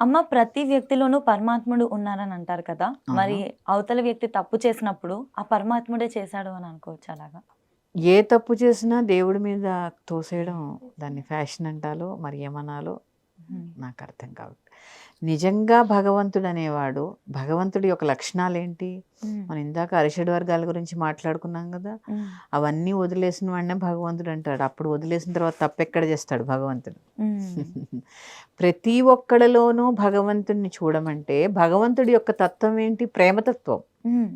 అమ్మ ప్రతి వ్యక్తిలోనూ పరమాత్ముడు ఉన్నారని అంటారు కదా! మరి అవును. అవతల వ్యక్తి తప్పు చేసినప్పుడు ఆ పరమాత్ముడే చేశాడు అని అనుకోవచ్చా అలాగా? ఏ తప్పు చేసినా దేవుడి మీద తోసేయడం దాన్ని ఫ్యాషన్ అంటాలో మరి ఏమనాలో హ్మ్. నాకు అర్థం కాదు. నిజంగా భగవంతుడనేవాడు భగవంతుడి యొక్క లక్షణాలేంటి? హ్మ్. మనం ఇందాక అరిషడ్ వర్గాల గురించి మాట్లాడుకున్నాం గదా! హ్మ్. అవన్నీ వదిలేసిన వాడినే భగవంతుడు అంటాడు. అప్పుడు వదిలేసిన తర్వాత తప్పెక్కడ చేస్తాడు భగవంతుడు? హ్మ్. ప్రతి ఒక్కడిలోనూ భగవంతుడిని చూడమంటే భగవంతుడి యొక్క తత్వం ఏంటి? ప్రేమతత్వం. హ్మ్.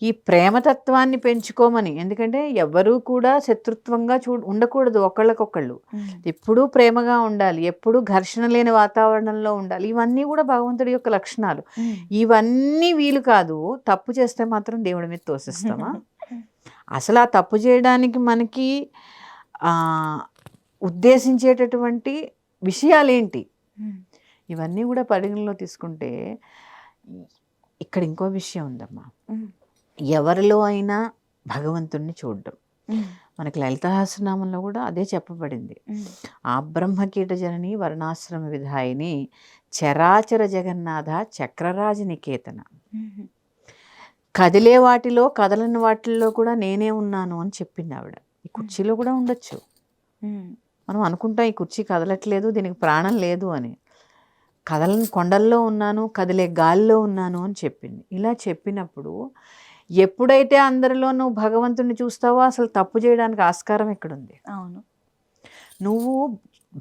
ఈ ప్రేమతత్వాన్ని పెంచుకోమని. ఎందుకంటే ఎవ్వరూ కూడా శత్రుత్వంగా ఉండకూడదు ఒకళ్ళకొకళ్ళు. హ్మ్. ఎప్పుడూ ప్రేమగా ఉండాలి. ఎప్పుడూ ఘర్షణ లేని వాతావరణంలో ఉండాలి. ఇవన్నీ కూడా భగవంతుడి యొక్క లక్షణాలు. హ్మ్. ఇవన్నీ వీలు కాదు. తప్పు చేస్తే మాత్రం దేవుడి మీద తోసేస్తామా? అసలు ఆ తప్పు చేయడానికి మనకి ఆహ్, ఉద్దేశించేటటువంటి విషయాలేంటి? హ్మ్. ఇవన్నీ కూడా పరిగణలో తీసుకుంటే ఇక్కడ ఇంకో విషయం ఉందమ్మా. హ్మ్. ఎవరిలో అయినా భగవంతుణ్ణి చూడడం. హ్మ్. మనకి లలిత సహస్రనామంలో కూడా అదే చెప్పబడింది. హ్మ్. ఆ బ్రహ్మకీట జనని వర్ణాశ్రమ విధాయిని చరాచర జగన్నాథ చక్రరాజ నికేతన. హుహు. కదిలే వాటిలో కదలని వాటిల్లో కూడా నేనే ఉన్నాను అని చెప్పింది ఆవిడ. ఈ కుర్చీలో కూడా ఉండొచ్చు. హ్మ్. మనం అనుకుంటాం ఈ కుర్చీ కదలట్లేదు, దీనికి ప్రాణం లేదు అని. కదలని కొండల్లో ఉన్నాను, కదిలే గాలిలో ఉన్నాను అని చెప్పింది. ఇలా చెప్పినప్పుడు ఎప్పుడైతే అందరిలో నువ్వు భగవంతుడిని చూస్తావో అసలు తప్పు చేయడానికి ఆస్కారం ఎక్కడుంది? అవును. నువ్వు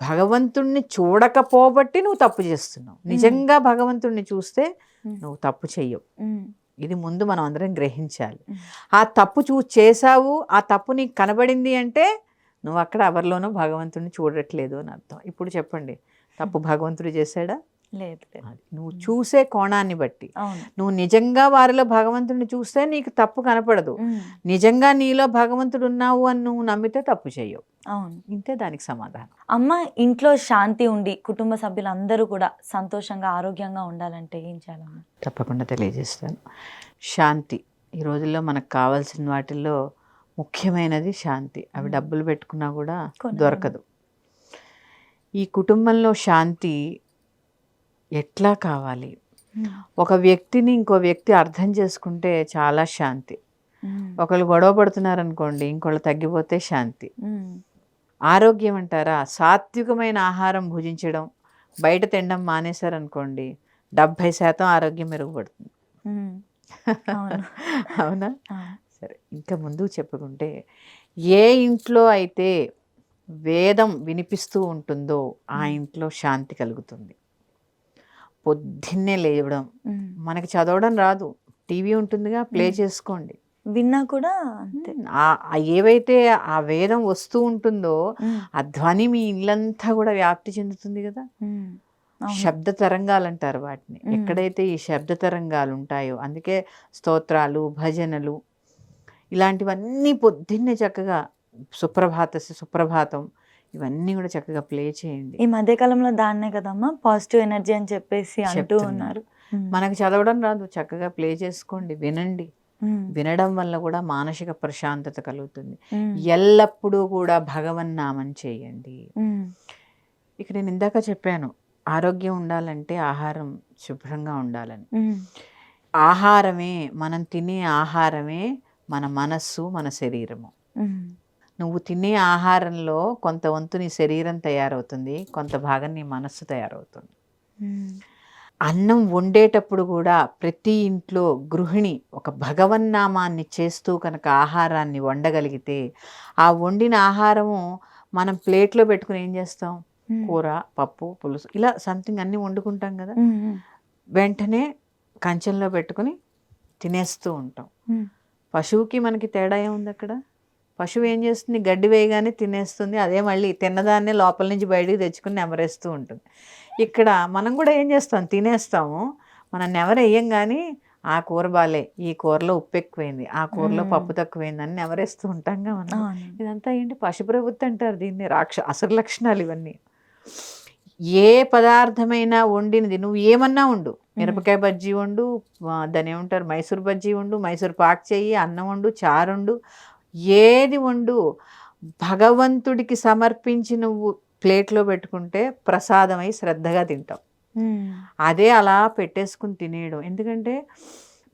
భగవంతుడిని చూడకపోబట్టి నువ్వు తప్పు చేస్తున్నావు. హ్మ్. నిజంగా భగవంతుడిని చూస్తే హ్మ్. నువ్వు తప్పు చెయ్యవు. హ్మ్. ఇది ముందు మనం అందరం గ్రహించాలి. హ్మ్. ఆ తప్పు చేసావు, ఆ తప్పు నీకు కనబడింది అంటే నువ్వు అక్కడ ఎవరిలోనూ భగవంతుడిని చూడట్లేదు అని అర్థం. ఇప్పుడు చెప్పండి, తప్పు భగవంతుడు చేశాడా? లేదు. లేదు. అది నువ్వు చూసే కోణాన్ని బట్టి. అవును. నువ్వు నిజంగా వారిలో భగవంతుడిని చూస్తే నీకు తప్పు కనపడదు. హ్మ్. నిజంగా నీలో భగవంతుడు ఉన్నావు అని నువ్వు నమ్మితే తప్పు చేయవు. అవును. ఇంతే దానికి సమాధానం. అమ్మ ఇంట్లో శాంతి ఉండి కుటుంబ సభ్యులందరూ కూడా సంతోషంగా, ఆరోగ్యంగా ఉండాలంటే ఏం చేయాలమ్మ? తప్పకుండా తెలియజేస్తాను. శాంతి ఈ రోజుల్లో మనకు కావాల్సిన వాటిల్లో ముఖ్యమైనది శాంతి. అవి డబ్బులు పెట్టుకున్నా కూడా కొనలేము. దొరకదు. ఈ కుటుంబంలో శాంతి ఎట్లా కావాలి? హ్మ్. ఒక వ్యక్తిని ఇంకో వ్యక్తి అర్థం చేసుకుంటే చాలా శాంతి. హ్మ్. ఒకళ్ళు గొడవ పడుతున్నారనుకోండి, ఇంకోళ్ళు తగ్గిపోతే శాంతి. హ్మ్. ఆరోగ్యం అంటారా? సాత్వికమైన ఆహారం భుజించడం, బయట తినడం మానేశారనుకోండి, 70% ఆరోగ్యం మెరుగుపడుతుంది. హ్మ్. అవును. అవునా? అవును. సరే. ఇంకా ముందుకు చెప్పుకుంటే, ఏ ఇంట్లో అయితే వేదం వినిపిస్తూ ఉంటుందో, ఆ ఇంట్లో శాంతి కలుగుతుంది. పొద్దున్నే లేవడం, హ్మ్. మనకి చదవడం రాదు. టీవీ ఉంటుందిగా, ప్లే చేసుకోండి. విన్నా కూడా అంతే. ఏవైతే ఆ వేదం వస్తూ ఉంటుందో, హ్మ్. ఆ ధ్వని మీ ఇల్లంతా కూడా వ్యాప్తి చెందుతుంది కదా! హ్మ్. అవును. శబ్ద తరంగాలంటారు వాటిని. హ్మ్. ఎక్కడైతే ఈ శబ్ద తరంగాలు ఉంటాయో, అందుకే స్తోత్రాలు, భజనలు ఇలాంటివన్నీ పొద్దున్నే చక్కగా సుప్రభాతం ఇవన్నీ కూడా చక్కగా ప్లే చేయండి. ఈ మధ్య కాలంలో దాన్నే కదమ్మా పాజిటివ్ ఎనర్జీ అని చెప్పేసి అంటూ చెప్తున్నా. ఉన్నారు. హ్మ్. మనకు చదవడం రాదు, చక్కగా ప్లే చేసుకోండి, వినండి. హ్మ్. వినడం వల్ల కూడా మానసిక ప్రశాంతత కలుగుతుంది. హ్మ్. ఎల్లప్పుడూ కూడా భగవన్నామం చేయండి. హ్మ్. ఇక నేను ఇందాక చెప్పాను, ఆరోగ్యం ఉండాలంటే ఆహారం శుభ్రంగా ఉండాలని. హ్మ్. ఆహారమే, మనం తినే ఆహారమే మన మనస్సు, మన శరీరము. హ్మ్. నువ్వు తినే ఆహారంలో కొంత వంతు నీ శరీరం తయారవుతుంది, కొంత భాగం నీ మనస్సు తయారవుతుంది. హ్మ్. అన్నం వండేటప్పుడు కూడా ప్రతి ఇంట్లో గృహిణి ఒక భగవన్నామాన్ని చేస్తూ కనుక ఆహారాన్ని వండగలిగితే, ఆ వండిన ఆహారము మనం ప్లేట్లో పెట్టుకుని ఏం చేస్తాం? హ్మ్. కూర, పప్పు, పులుసు ఇలా సంథింగ్ అన్నీ వండుకుంటాం కదా! హ్మ్. హ్మ్. వెంటనే కంచంలో పెట్టుకుని తినేస్తూ ఉంటాం. హ్మ్. పశువుకి మనకి తేడా ఏముంది అక్కడ? పశువు ఏం చేస్తుంది? గడ్డి వేయగానే తినేస్తుంది. అదే మళ్ళీ తిన్నదాన్నే లోపల నుంచి బయటికి తెచ్చుకొని నెమరేస్తూ ఉంటుంది. ఇక్కడ మనం కూడా ఏం చేస్తాం? తినేస్తాము. మనం నెమరేయం గానీ, ఆ కూర బాలే, ఈ కూరలో ఉప్పు ఎక్కువైంది, ఆ కూరలో పప్పు తక్కువైందని నెమరేస్తూ ఉంటాంగా మనం. అవును. ఇదంతా ఏంటి? పశుప్రవృత్తి అంటారు దీన్ని. అసుర లక్షణాలు ఇవన్నీ. ఏ పదార్థమైనా వండినది నువ్వు ఏమన్నా వండు. మిరపకాయ బజ్జీ వండు, దాన్నేమంటారు మైసూర్ బజ్జీ వండు, మైసూర్ పాక్ చెయ్యి, అన్నం వండు, చారొండు, ఏది వండు, భగవంతుడికి సమర్పించి నువ్వు ప్లేట్‌లో పెట్టుకుంటే ప్రసాదమై శ్రద్ధగా తింటావు. అదే అలా పెట్టేసుకుని తినేయడం. ఎందుకంటే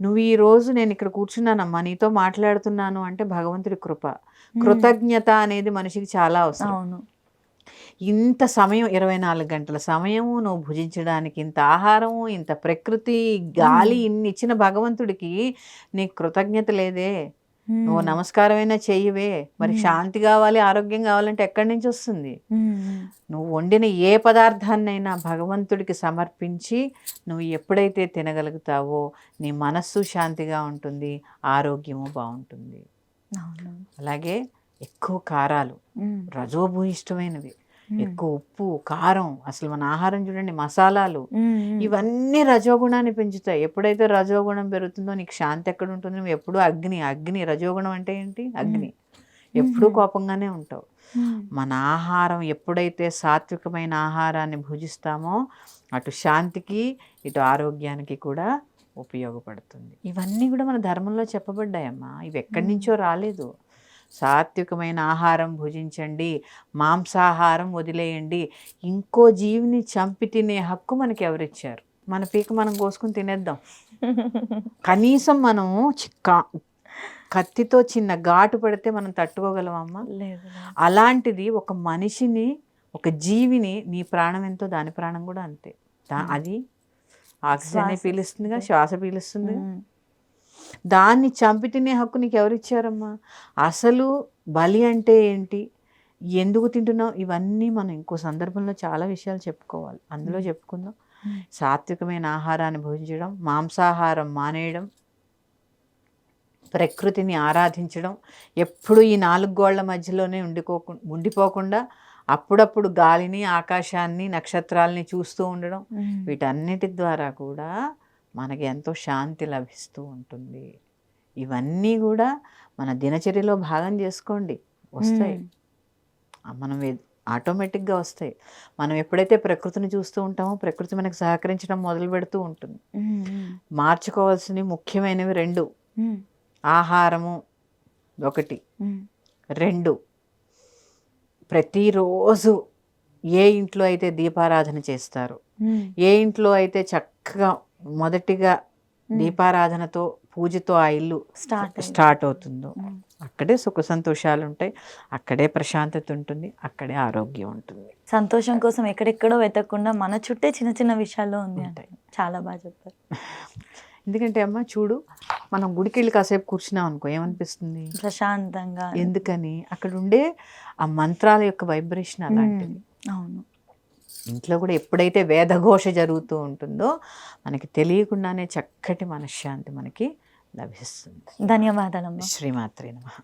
నువ్వు ఈ రోజు నేను ఇక్కడ కూర్చున్నానమ్మా, నీతో మాట్లాడుతున్నాను అంటే భగవంతుడి కృప. కృతజ్ఞత అనేది మనిషికి చాలా అవసరం. అవును. ఇంత సమయం 24 గంటల సమయము నువ్వు భుజించడానికి, ఇంత ఆహారము, ఇంత ప్రకృతి, గాలి ఇన్ని ఇచ్చిన భగవంతుడికి నీకు కృతజ్ఞత లేదే, నువ్వు నమస్కారమైనా చెయ్యవే, మరి శాంతి కావాలి, ఆరోగ్యం కావాలంటే ఎక్కడి నుంచి వస్తుంది? నువ్వు వండిన ఏ పదార్థాన్నైనా భగవంతుడికి సమర్పించి నువ్వు ఎప్పుడైతే తినగలుగుతావో నీ మనస్సు శాంతిగా ఉంటుంది, ఆరోగ్యము బాగుంటుంది. అలాగే ఎక్కువ కారాలు రజోభూయిష్టమైనవి, ఎక్కువ ఉప్పు, కారం, అసలు మన ఆహారం చూడండి, మసాలాలు, ఇవన్నీ రజోగుణాన్ని పెంచుతాయి. ఎప్పుడైతే రజోగుణం పెరుగుతుందో నీకు శాంతి ఎక్కడ ఉంటుంది? నువ్వు ఎప్పుడు అగ్ని రజోగుణం అంటే ఏంటి? అగ్ని, ఎప్పుడూ కోపంగానే ఉంటావు. మన ఆహారం ఎప్పుడైతే సాత్వికమైన ఆహారాన్ని భుజిస్తామో అటు శాంతికి ఇటు ఆరోగ్యానికి కూడా ఉపయోగపడుతుంది. ఇవన్నీ కూడా మన ధర్మంలో చెప్పబడ్డాయమ్మా, ఇవి ఎక్కడి నుంచో రాలేదు. సాత్వికమైన ఆహారం భుజించండి, మాంసాహారం వదిలేయండి. ఇంకో జీవిని చంపి తినే హక్కు మనకి ఎవరిచ్చారు? మన పీక మనం కోసుకుని తినేద్దాం. కనీసం మనం కత్తితో చిన్న ఘాటు పడితే మనం తట్టుకోగలమమ్మా? లేదు. అలాంటిది ఒక మనిషిని, ఒక జీవిని, నీ ప్రాణం ఎంతో దాని ప్రాణం కూడా అంతే. అది ఆక్సిజన్ పీలుస్తుందిగా, శ్వాస పీలుస్తుంది. దాన్ని చంపి తినే హక్కు నీకు ఎవరిచ్చారమ్మా? అసలు బలి అంటే ఏంటి, ఎందుకు తింటున్నావు, ఇవన్నీ మనం ఇంకో సందర్భంలో చాలా విషయాలు చెప్పుకోవాలి. అందులో చెప్పుకుందాం. సాత్వికమైన ఆహారాన్ని భోజించడం, మాంసాహారం మానేయడం, ప్రకృతిని ఆరాధించడం, ఎప్పుడు ఈ 4 గోళ్ల మధ్యలోనే ఉండిపోకుండా అప్పుడప్పుడు గాలిని, ఆకాశాన్ని, నక్షత్రాలని చూస్తూ ఉండడం, వీటన్నిటి ద్వారా కూడా మనకి ఎంతో శాంతి లభిస్తూ ఉంటుంది. ఇవన్నీ కూడా మన దినచర్యలో భాగం చేసుకోండి, వస్తాయి. మనం ఆటోమేటిక్గా వస్తాయి. మనం ఎప్పుడైతే ప్రకృతిని చూస్తూ ఉంటామో ప్రకృతి మనకు సహకరించడం మొదలు పెడుతూ ఉంటుంది. మార్చుకోవాల్సినవి ముఖ్యమైనవి 2: ఆహారము 1, 2 ప్రతిరోజు ఏ ఇంట్లో అయితే దీపారాధన చేస్తారో, ఏ ఇంట్లో అయితే చక్కగా మొదటిగా దీపారాధనతో, పూజతో ఆ ఇల్లు స్టార్ట్ అవుతుందో అక్కడే సుఖ సంతోషాలు ఉంటాయి, అక్కడే ప్రశాంతత ఉంటుంది, అక్కడే ఆరోగ్యం ఉంటుంది. సంతోషం కోసం ఎక్కడెక్కడో వెతకకుండా మన చుట్టే చిన్న చిన్న విషయాల్లో ఉంటాయి. చాలా బాగా చెప్పారు. ఎందుకంటే అమ్మ చూడు, మనం గుడికి వెళ్ళి కాసేపు కూర్చున్నాం అనుకో, ఏమనిపిస్తుంది? ప్రశాంతంగా. ఎందుకని? అక్కడ ఉండే ఆ మంత్రాల యొక్క వైబ్రేషన్ అలాంటిది. అవును. ఇంట్లో కూడా ఎప్పుడైతే వేదఘోష జరుగుతూ ఉంటుందో మనకి తెలియకుండానే చక్కటి మనశ్శాంతి మనకి లభిస్తుంది. ధన్యవాదాలమ్మా. శ్రీమాత్రే నమః.